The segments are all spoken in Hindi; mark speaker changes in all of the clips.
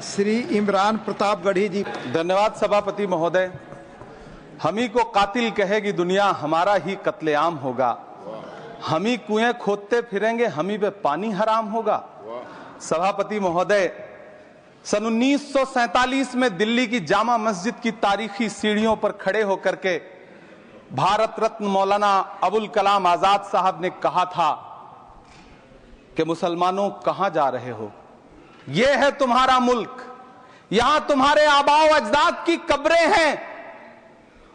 Speaker 1: श्री इमरान प्रतापगढ़ी जी।
Speaker 2: धन्यवाद सभापति महोदय। हम ही को कातिल कहेगी दुनिया, हमारा ही कत्लेआम होगा। हम ही कुएं खोदते फिरेंगे, हम ही पे पानी हराम होगा। सभापति महोदय, सन 1947 में दिल्ली की जामा मस्जिद की तारीखी सीढ़ियों पर खड़े होकर के भारत रत्न मौलाना अबुल कलाम आजाद साहब ने कहा था कि मुसलमानों कहां जा रहे हो, यह है तुम्हारा मुल्क, यहां तुम्हारे आबाओ अजदाद की कब्रें हैं।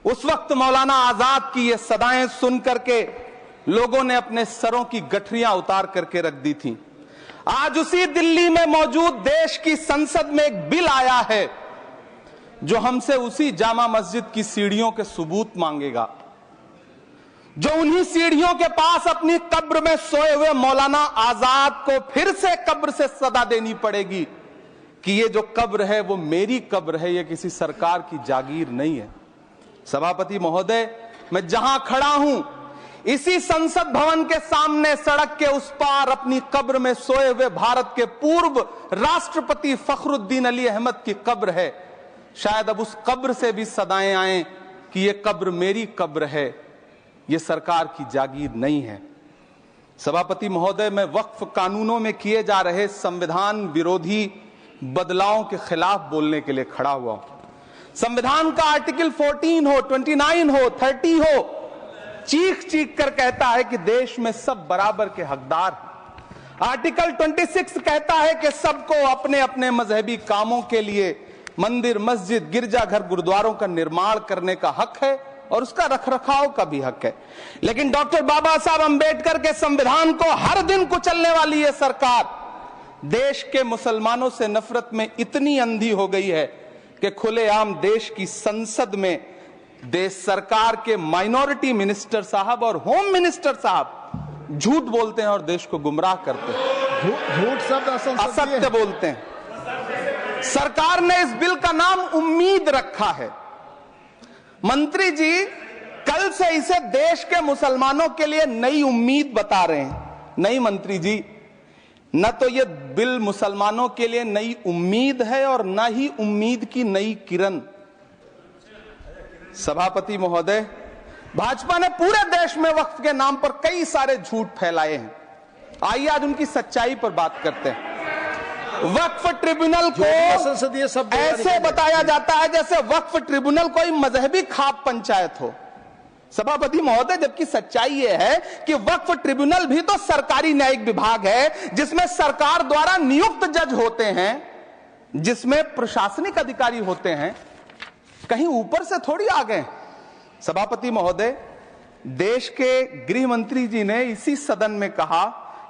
Speaker 2: उस वक्त मौलाना आजाद की ये सदाएं सुन करके लोगों ने अपने सरों की गठरियां उतार करके रख दी थी। आज उसी दिल्ली में मौजूद देश की संसद में एक बिल आया है जो हमसे उसी जामा मस्जिद की सीढ़ियों के सबूत मांगेगा, जो उन्हीं सीढ़ियों के पास अपनी कब्र में सोए हुए मौलाना आजाद को फिर से कब्र से सदा देनी पड़ेगी कि ये जो कब्र है वो मेरी कब्र है, ये किसी सरकार की जागीर नहीं है। सभापति महोदय, मैं जहां खड़ा हूं इसी संसद भवन के सामने सड़क के उस पार अपनी कब्र में सोए हुए भारत के पूर्व राष्ट्रपति फखरुद्दीन अली अहमद की कब्र है। शायद अब उस कब्र से भी सदाएं आए कि ये कब्र मेरी कब्र है, ये सरकार की जागीर नहीं है। सभापति महोदय, मैं वक्फ कानूनों में किए जा रहे संविधान विरोधी बदलावों के खिलाफ बोलने के लिए खड़ा हुआ हूं। संविधान का आर्टिकल 14 हो, 29 हो, 30 हो, चीख चीख कर कहता है कि देश में सब बराबर के हकदार हैं। आर्टिकल 26 कहता है कि सबको अपने अपने मजहबी कामों के लिए मंदिर, मस्जिद, गिरजाघर, गुरुद्वारों का निर्माण करने का हक है और उसका रखरखाव का भी हक है। लेकिन डॉक्टर बाबा साहब अंबेडकर के संविधान को हर दिन कुचलने वाली ये सरकार देश के मुसलमानों से नफरत में इतनी अंधी हो गई है कि खुलेआम देश की संसद में देश सरकार के माइनॉरिटी मिनिस्टर साहब और होम मिनिस्टर साहब झूठ बोलते हैं और देश को गुमराह करते हैं,
Speaker 1: झूठ शब्द
Speaker 2: असत्य बोलते हैं। सरकार ने इस बिल का नाम उम्मीद रखा है। मंत्री जी कल से इसे देश के मुसलमानों के लिए नई उम्मीद बता रहे हैं। नहीं मंत्री जी, न तो यह बिल मुसलमानों के लिए नई उम्मीद है और न ही उम्मीद की नई किरण। सभापति महोदय, भाजपा ने पूरे देश में वक्फ के नाम पर कई सारे झूठ फैलाए हैं। आइए आज उनकी सच्चाई पर बात करते हैं। वक्फ ट्रिब्यूनल को ऐसे बताया जाता है जैसे वक्फ ट्रिब्यूनल कोई मजहबी खाप पंचायत हो। सभापति महोदय, जबकि सच्चाई यह है कि वक्फ ट्रिब्यूनल भी तो सरकारी न्यायिक विभाग है जिसमें सरकार द्वारा नियुक्त जज होते हैं, जिसमें प्रशासनिक अधिकारी होते हैं, कहीं ऊपर से थोड़ी आ गए। सभापति महोदय, देश के गृह मंत्री जी ने इसी सदन में कहा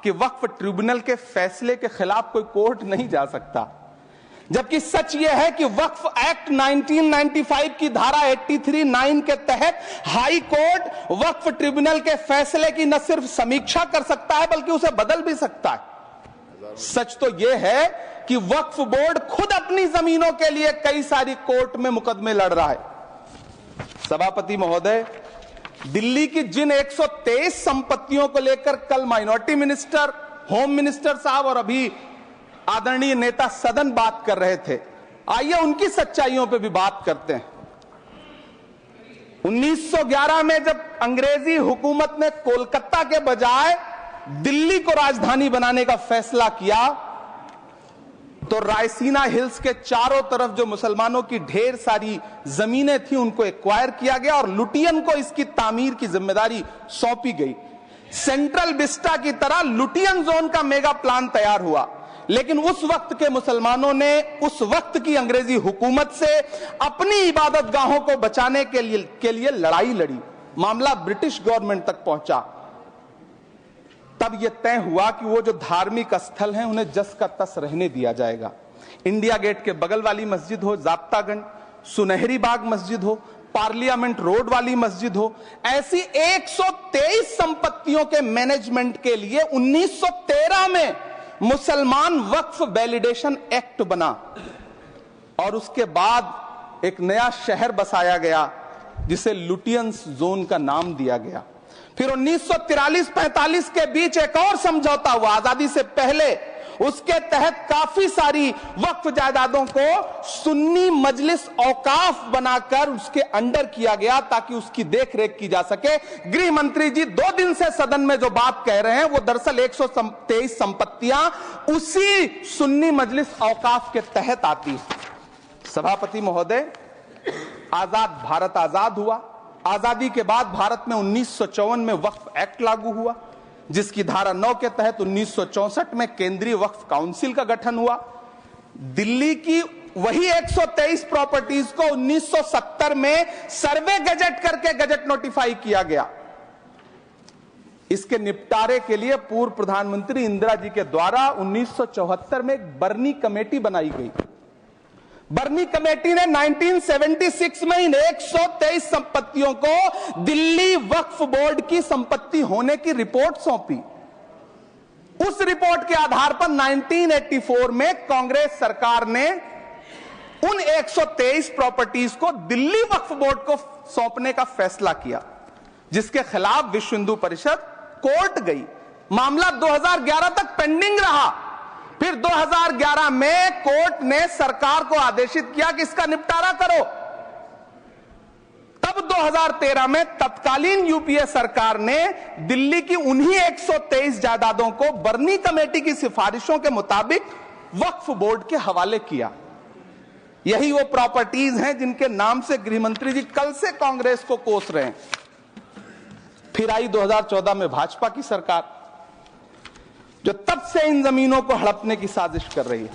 Speaker 2: कि वक्फ ट्रिब्यूनल के फैसले के खिलाफ कोई कोर्ट नहीं जा सकता, जबकि सच यह है कि वक्फ एक्ट 1995 की धारा 83(9) के तहत हाई कोर्ट वक्फ ट्रिब्यूनल के फैसले की न सिर्फ समीक्षा कर सकता है बल्कि उसे बदल भी सकता है। सच तो यह है कि वक्फ बोर्ड खुद अपनी जमीनों के लिए कई सारी कोर्ट में मुकदमे लड़ रहा है। सभापति महोदय, दिल्ली की जिन 123 संपत्तियों को लेकर कल माइनॉरिटी मिनिस्टर, होम मिनिस्टर साहब और अभी आदरणीय नेता सदन बात कर रहे थे, आइए उनकी सच्चाइयों पे भी बात करते हैं। 1911 में जब अंग्रेजी हुकूमत ने कोलकाता के बजाय दिल्ली को राजधानी बनाने का फैसला किया तो रायसीना हिल्स के चारों तरफ जो मुसलमानों की ढेर सारी जमीनें थी उनको एक्वायर किया गया और लुटियन को इसकी तामीर की जिम्मेदारी सौंपी गई। सेंट्रल विस्टा की तरह लुटियन जोन का मेगा प्लान तैयार हुआ, लेकिन उस वक्त के मुसलमानों ने उस वक्त की अंग्रेजी हुकूमत से अपनी इबादत गाहों को बचाने के लिए लड़ाई लड़ी। मामला ब्रिटिश गवर्नमेंट तक पहुंचा। तब यह तय हुआ कि वो जो धार्मिक स्थल हैं उन्हें जस का तस रहने दिया जाएगा। इंडिया गेट के बगल वाली मस्जिद हो, जाप्तागंज, सुनहरी बाग मस्जिद हो, पार्लियामेंट रोड वाली मस्जिद हो, ऐसी 123 संपत्तियों के मैनेजमेंट के लिए 1913 में मुसलमान वक्फ वैलिडेशन एक्ट बना और उसके बाद एक नया शहर बसाया गया जिसे लुटियंस जोन का नाम दिया गया। फिर 1943-45 के बीच एक और समझौता हुआ आजादी से पहले उसके तहत काफी सारी वक्फ जायदादों को सुन्नी मजलिस औकाफ बनाकर उसके अंडर किया गया ताकि उसकी देखरेख की जा सके। गृह मंत्री जी 2 दिन से सदन में जो बात कह रहे हैं वो दरअसल 123 संपत्तियां उसी सुन्नी मजलिस औकाफ के तहत आती है। सभापति महोदय, आजाद भारत आजाद हुआ। आजादी के बाद भारत में 1954 में वक्फ एक्ट लागू हुआ, जिसकी धारा 9 के तहत 1964 में केंद्रीय वक्फ काउंसिल का गठन हुआ। दिल्ली की वही 123 प्रॉपर्टीज को 1970 में सर्वे गजट करके गजट नोटिफाई किया गया। इसके निपटारे के लिए पूर्व प्रधानमंत्री इंदिरा जी के द्वारा 1974 में एक बर्नी कमेटी बनाई गई। बर्नी कमेटी ने 1976 में इन 123 संपत्तियों को दिल्ली वक्फ बोर्ड की संपत्ति होने की रिपोर्ट सौंपी। उस रिपोर्ट के आधार पर 1984 में कांग्रेस सरकार ने उन 123 प्रॉपर्टीज को दिल्ली वक्फ बोर्ड को सौंपने का फैसला किया, जिसके खिलाफ विश्व हिंदू परिषद कोर्ट गई। मामला 2011 तक पेंडिंग रहा। फिर 2011 में कोर्ट ने सरकार को आदेशित किया कि इसका निपटारा करो। तब 2013 में तत्कालीन यूपीए सरकार ने दिल्ली की उन्हीं 123 जायदादों को बर्नी कमेटी की सिफारिशों के मुताबिक वक्फ बोर्ड के हवाले किया। यही वो प्रॉपर्टीज हैं जिनके नाम से गृह मंत्री जी कल से कांग्रेस को कोस रहे हैं। फिर आई 2014 में भाजपा की सरकार, जो तब से इन जमीनों को हड़पने की साजिश कर रही है।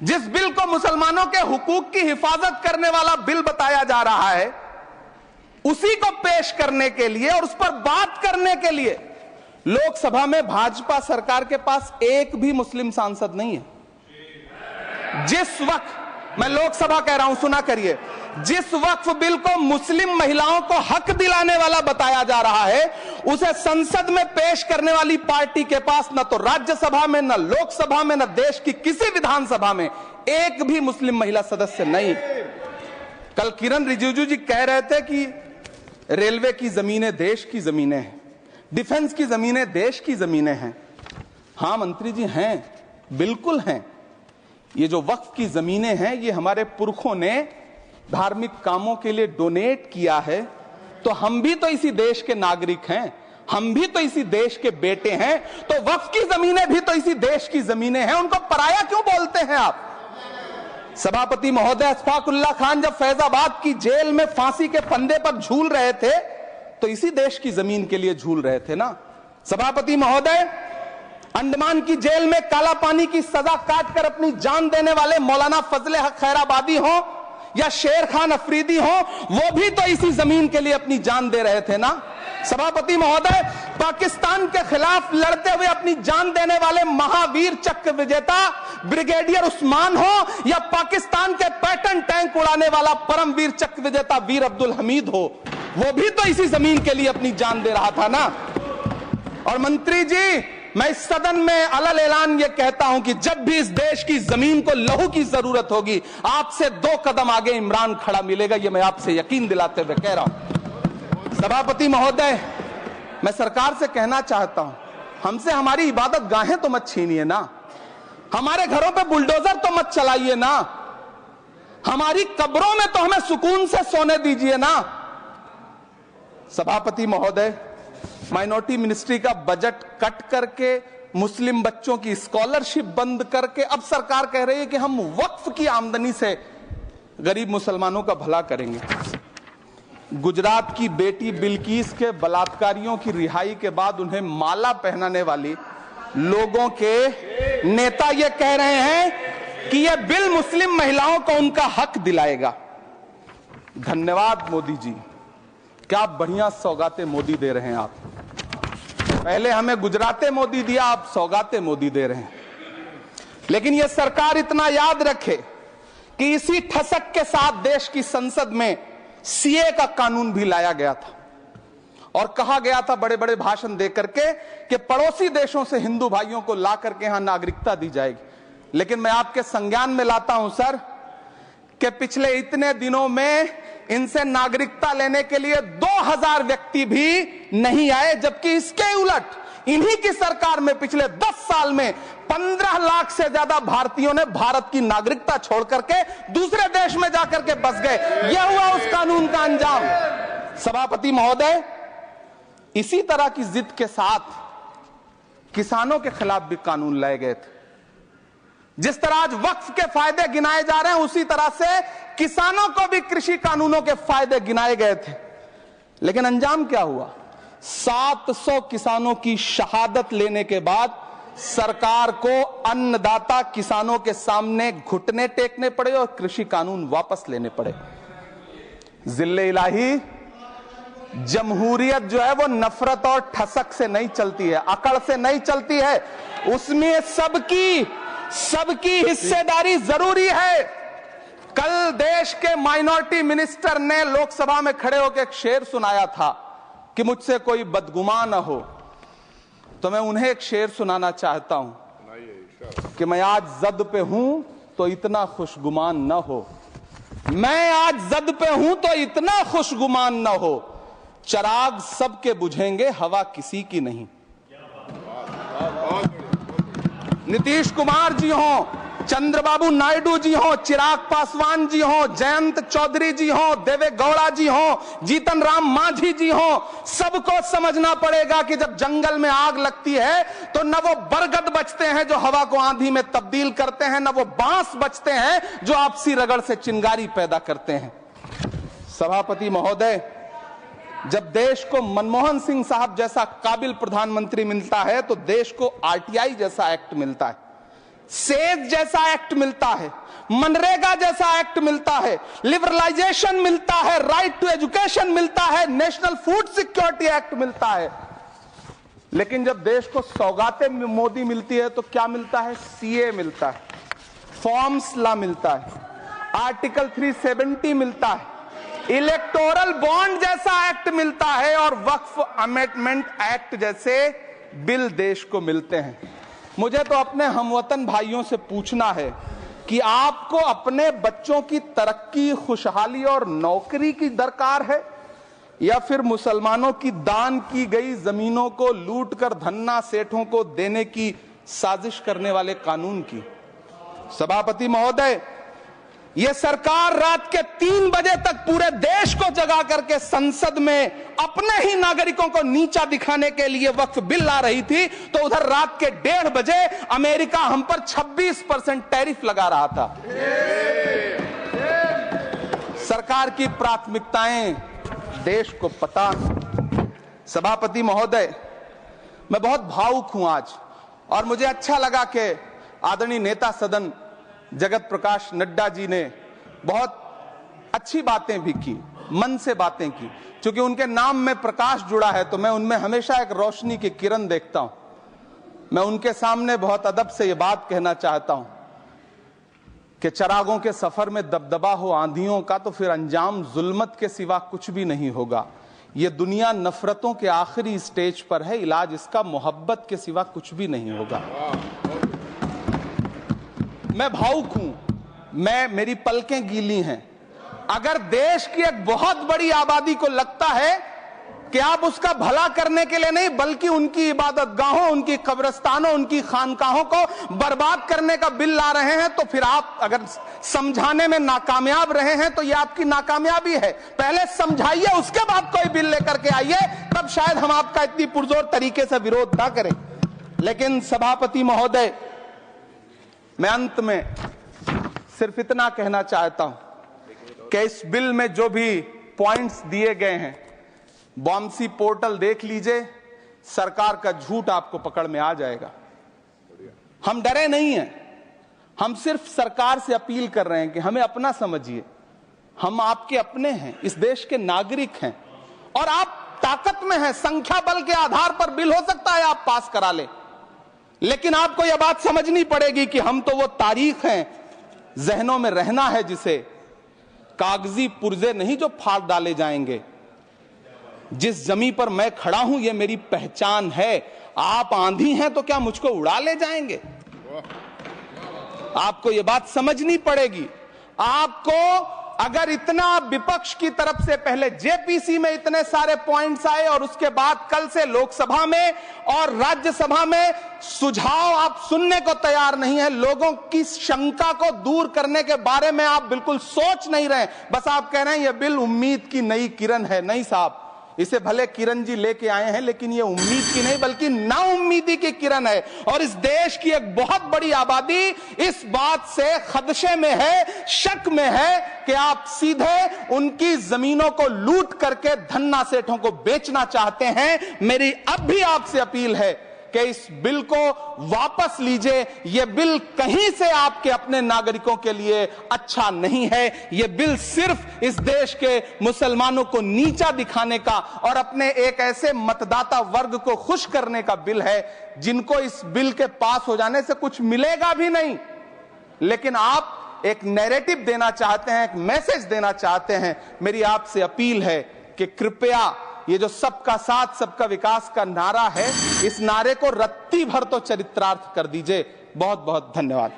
Speaker 2: जिस बिल को मुसलमानों के हुकूक की हिफाजत करने वाला बिल बताया जा रहा है, उसी को पेश करने के लिए और उस पर बात करने के लिए लोकसभा में भाजपा सरकार के पास एक भी मुस्लिम सांसद नहीं है। जिस वक्त, मैं लोकसभा कह रहा हूं, सुना करिए, जिस वक्फ बिल को मुस्लिम महिलाओं को हक दिलाने वाला बताया जा रहा है, उसे संसद में पेश करने वाली पार्टी के पास न तो राज्यसभा में, न लोकसभा में, न देश की किसी विधानसभा में एक भी मुस्लिम महिला सदस्य नहीं। कल किरण रिजिजू जी कह रहे थे कि रेलवे की जमीनें देश की जमीनें हैं, डिफेंस की जमीनें देश की जमीनें हैं। हां मंत्री जी, हैं, बिल्कुल हैं। ये जो वक्फ की जमीनें हैं, ये हमारे पुरखों ने धार्मिक कामों के लिए डोनेट किया है। तो हम भी तो इसी देश के नागरिक हैं, हम भी तो इसी देश के बेटे हैं। तो वक्फ की जमीनें भी तो इसी देश की जमीनें हैं, उनको पराया क्यों बोलते हैं आप? सभापति महोदय, अशफाकुल्लाह खान जब फैजाबाद की जेल में फांसी के फंदे पर झूल रहे थे, तो इसी देश की जमीन के लिए झूल रहे थे ना। सभापति महोदय, अंडमान की जेल में काला पानी की सजा काटकर अपनी जान देने वाले मौलाना फजले हक खैराबादी हो या शेर खान अफरीदी हो, वो भी तो इसी जमीन के लिए अपनी जान दे रहे थे ना। सभापति महोदय, पाकिस्तान के खिलाफ लड़ते हुए अपनी जान देने वाले महावीर चक्र विजेता ब्रिगेडियर उस्मान हो या पाकिस्तान के पैटर्न टैंक उड़ाने वाला परमवीर चक्र विजेता वीर अब्दुल हमीद हो, वो भी तो इसी जमीन के लिए अपनी जान दे रहा था ना। और मंत्री जी, मैं इस सदन में अलल ऐलान ये कहता हूं कि जब भी इस देश की जमीन को लहू की जरूरत होगी, आपसे 2 कदम आगे इमरान खड़ा मिलेगा, ये मैं आपसे यकीन दिलाते हुए कह रहा हूं। सभापति महोदय, मैं सरकार से कहना चाहता हूं, हमसे हमारी इबादत गाहें तो मत छीनिए ना, हमारे घरों पे बुलडोजर तो मत चलाइए ना, हमारी कब्रों में तो हमें सुकून से सोने दीजिए ना। सभापति महोदय, माइनॉरिटी मिनिस्ट्री का बजट कट करके मुस्लिम बच्चों की स्कॉलरशिप बंद करके अब सरकार कह रही है कि हम वक्फ की आमदनी से गरीब मुसलमानों का भला करेंगे। गुजरात की बेटी बिल्किस के बलात्कारियों की रिहाई के बाद उन्हें माला पहनाने वाली लोगों के नेता ये कह रहे हैं कि यह बिल मुस्लिम महिलाओं को उनका हक दिलाएगा। धन्यवाद मोदी जी, क्या बढ़िया सौगातें मोदी दे रहे हैं आप। पहले हमें गुजराते मोदी दिया, आप सौगाते मोदी दे रहे हैं। लेकिन यह सरकार इतना याद रखे कि इसी ठसक के साथ देश की संसद में सीए का कानून भी लाया गया था और कहा गया था बड़े बड़े भाषण देकर के कि पड़ोसी देशों से हिंदू भाइयों को ला करके यहां नागरिकता दी जाएगी। लेकिन मैं आपके संज्ञान में लाता हूं सर कि पिछले इतने दिनों में इनसे नागरिकता लेने के लिए 2000 व्यक्ति भी नहीं आए, जबकि इसके उलट इन्हीं की सरकार में पिछले 10 साल में 15 लाख से ज्यादा भारतीयों ने भारत की नागरिकता छोड़ करके दूसरे देश में जाकर के बस गए। यह हुआ उस कानून का अंजाम। सभापति महोदय, इसी तरह की जिद के साथ किसानों के खिलाफ भी कानून लाए गए थे। जिस तरह आज वक्फ के फायदे गिनाए जा रहे हैं, उसी तरह से किसानों को भी कृषि कानूनों के फायदे गिनाए गए थे। लेकिन अंजाम क्या हुआ? 700 किसानों की शहादत लेने के बाद सरकार को अन्नदाता किसानों के सामने घुटने टेकने पड़े और कृषि कानून वापस लेने पड़े। जिल्ले इलाही, जमहूरियत जो है वो नफरत और ठसक से नहीं चलती है, अकड़ से नहीं चलती है। उसमें सबकी हिस्सेदारी जरूरी है। कल देश के माइनॉरिटी मिनिस्टर ने लोकसभा में खड़े होकर एक शेर सुनाया था कि मुझसे कोई बदगुमान न हो, तो मैं उन्हें एक शेर सुनाना चाहता हूं कि मैं आज जद पे हूं तो इतना खुशगुमान न हो, मैं आज जद पे हूं तो इतना खुशगुमान न हो, चराग सबके बुझेंगे हवा किसी की नहीं। नीतीश कुमार जी हो, चंद्रबाबू नायडू जी हो, चिराग पासवान जी हो, जयंत चौधरी जी हो, देवे गौड़ा जी हो, जीतन राम मांझी जी हो, सबको समझना पड़ेगा कि जब जंगल में आग लगती है तो न वो बरगद बचते हैं जो हवा को आंधी में तब्दील करते हैं, न वो बांस बचते हैं जो आपसी रगड़ से चिंगारी पैदा करते हैं। सभापति महोदय, जब देश को मनमोहन सिंह साहब जैसा काबिल प्रधानमंत्री मिलता है तो देश को आरटीआई जैसा एक्ट मिलता है, सेज जैसा एक्ट मिलता है, मनरेगा जैसा एक्ट मिलता है, लिबरलाइजेशन मिलता है, राइट टू एजुकेशन मिलता है, नेशनल फूड सिक्योरिटी एक्ट मिलता है। लेकिन जब देश को सौगातें मोदी मिलती है तो क्या मिलता है? सीए मिलता है, फॉर्म्स लॉ मिलता है, आर्टिकल 370 मिलता है, इलेक्टोरल बॉन्ड जैसा एक्ट मिलता है और वक्फ अमेंडमेंट एक्ट जैसे बिल देश को मिलते हैं। मुझे तो अपने हमवतन भाइयों से पूछना है कि आपको अपने बच्चों की तरक्की, खुशहाली और नौकरी की दरकार है या फिर मुसलमानों की दान की गई जमीनों को लूटकर धन्ना सेठों को देने की साजिश करने वाले कानून की? सभापति महोदय, यह सरकार रात के 3 बजे तक पूरे देश को जगा करके संसद में अपने ही नागरिकों को नीचा दिखाने के लिए वक्फ बिल ला रही थी, तो उधर रात के 1:30 बजे अमेरिका हम पर 26% टैरिफ लगा रहा था। सरकार की प्राथमिकताएं देश को पता। सभापति महोदय, मैं बहुत भावुक हूं आज, और मुझे अच्छा लगा कि आदरणीय नेता सदन जगत प्रकाश नड्डा जी ने बहुत अच्छी बातें भी की, मन से बातें की। क्योंकि उनके नाम में प्रकाश जुड़ा है तो मैं उनमें हमेशा एक रोशनी की किरण देखता हूं। मैं उनके सामने बहुत अदब से यह बात कहना चाहता हूं कि चरागों के सफर में दबदबा हो आंधियों का तो फिर अंजाम जुल्मत के सिवा कुछ भी नहीं होगा। यह दुनिया नफरतों के आखिरी स्टेज पर है, इलाज इसका मोहब्बत के सिवा कुछ भी नहीं होगा। मैं भावुक हूं, मेरी पलकें गीली हैं। अगर देश की एक बहुत बड़ी आबादी को लगता है कि आप उसका भला करने के लिए नहीं बल्कि उनकी इबादतगाहों, उनकी कब्रिस्तानों, उनकी खानकाहों को बर्बाद करने का बिल ला रहे हैं, तो फिर आप अगर समझाने में नाकामयाब रहे हैं तो यह आपकी नाकामयाबी है। पहले समझाइए, उसके बाद कोई बिल लेकर के आइए, तब शायद हम आपका इतनी पुरजोर तरीके से विरोध ना करें। लेकिन सभापति महोदय, मैं अंत में सिर्फ इतना कहना चाहता हूं कि इस बिल में जो भी पॉइंट्स दिए गए हैं, बॉम्सी पोर्टल देख लीजिए, सरकार का झूठ आपको पकड़ में आ जाएगा। हम डरे नहीं हैं, हम सिर्फ सरकार से अपील कर रहे हैं कि हमें अपना समझिए। हम आपके अपने हैं, इस देश के नागरिक हैं और आप ताकत में हैं। संख्या बल के आधार पर बिल हो सकता है आप पास करा ले, लेकिन आपको यह बात समझनी पड़ेगी कि हम तो वो तारीख हैं, जहनों में रहना है जिसे कागजी पुर्जे नहीं जो फाड़ डाले जाएंगे। जिस जमीन पर मैं खड़ा हूं यह मेरी पहचान है। आप आंधी हैं तो क्या मुझको उड़ा ले जाएंगे? आपको यह बात समझनी पड़ेगी। आपको अगर इतना विपक्ष की तरफ से पहले जेपीसी में इतने सारे पॉइंट्स आए और उसके बाद कल से लोकसभा में और राज्यसभा में सुझाव आप सुनने को तैयार नहीं है, लोगों की शंका को दूर करने के बारे में आप बिल्कुल सोच नहीं रहे, बस आप कह रहे हैं यह बिल उम्मीद की नई किरण है। नहीं साहब, इसे भले किरण जी लेके आए हैं, लेकिन ये उम्मीद की नहीं बल्कि नाउम्मीदी की किरण है। और इस देश की एक बहुत बड़ी आबादी इस बात से खदशे में है, शक में है कि आप सीधे उनकी जमीनों को लूट करके धन्ना सेठों को बेचना चाहते हैं। मेरी अब भी आपसे अपील है कि इस बिल को वापस लीजिए। यह बिल कहीं से आपके अपने नागरिकों के लिए अच्छा नहीं है। यह बिल सिर्फ इस देश के मुसलमानों को नीचा दिखाने का और अपने एक ऐसे मतदाता वर्ग को खुश करने का बिल है जिनको इस बिल के पास हो जाने से कुछ मिलेगा भी नहीं, लेकिन आप एक नैरेटिव देना चाहते हैं, एक मैसेज देना चाहते हैं। मेरी आपसे अपील है कि कृपया ये जो सबका साथ सबका विकास का नारा है, इस नारे को रत्ती भर तो चरित्रार्थ कर दीजिए। बहुत बहुत धन्यवाद।